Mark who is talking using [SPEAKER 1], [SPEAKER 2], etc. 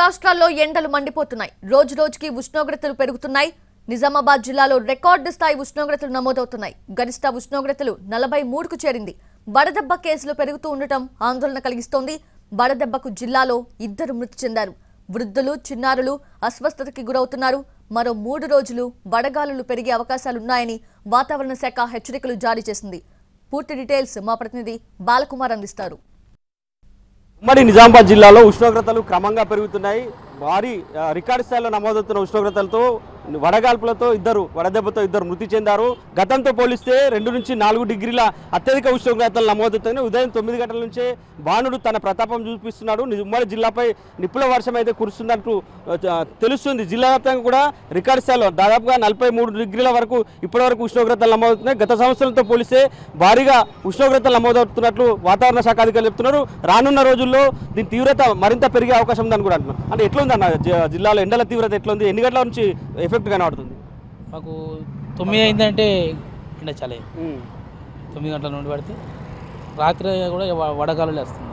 [SPEAKER 1] రాష్ట్రాల్లో ఎండలు మండిపోతున్నాయి. రోజు రోజుకి ఉష్ణోగ్రతలు పెరుగుతున్నాయి. నిజామాబాద్ జిల్లాలో రికార్డు స్థాయి ఉష్ణోగ్రతలు నమోదవుతున్నాయి. గరిష్ట ఉష్ణోగ్రతలు 43కు చేరింది. వడదెబ్బ కేసులు పెరుగుతూ ఉండటం ఆందోళన కలిగిస్తోంది. వడదెబ్బకు జిల్లాలో 2 మృతి చెందారు. వృద్ధులు, చిన్నారులు అస్వస్థతకి గురవుతున్నారు. మరో 3 రోజులు వడగాలులు పెరిగే అవకాశాలున్నాయని వాతావరణ శాఖ హెచ్చరికలు జారీ చేసింది. పూర్తి డీటెయిల్స్ మా ప్రతినిధి బాలకుమార్ అందిస్తారు.
[SPEAKER 2] ఉమ్మడి నిజామాబాద్ జిల్లాలో ఉష్ణోగ్రతలు క్రమంగా పెరుగుతున్నాయి. భారీ రికార్డు స్థాయిలో నమోదవుతున్న ఉష్ణోగ్రతలతో వడగాల్పులతో వడదెబ్బతో 2 మృతి చెందారు. గతంతో పోలిస్తే 2 నుంచి 4 డిగ్రీల అత్యధిక ఉష్ణోగ్రతలు నమోదవుతున్నాయి. ఉదయం 9 గంటల నుంచే బాణుడు తన ప్రతాపం చూపిస్తున్నాడు. ఉమ్మడి జిల్లాపై నిప్పుల వర్షం అయితే కురుస్తున్నట్టు తెలుస్తుంది. జిల్లా వ్యాప్తంగా కూడా రికార్డు స్థాయిలో దాదాపుగా 43 డిగ్రీల వరకు ఇప్పటివరకు ఉష్ణోగ్రతలు నమోదవుతున్నాయి. గత సంవత్సరంతో పోలిస్తే భారీగా ఉష్ణోగ్రతలు నమోదవుతున్నట్లు వాతావరణ శాఖ అధికారులు చెప్తున్నారు. రానున్న రోజుల్లో దీని తీవ్రత మరింత పెరిగే అవకాశం ఉందని కూడా అంటున్నారు. అంటే ఎట్లుంది అన్న జిల్లాలో ఎండల తీవ్రత ఎట్లుంది? ఎన్ని గంటల నుంచి ఎఫెక్ట్ కనబడుతుంది?
[SPEAKER 3] మాకు 9 అయిందంటే ఎండ చాలా 9 గంటల నుండి పడితే రాత్రి కూడా వడగాలు వేస్తుంది.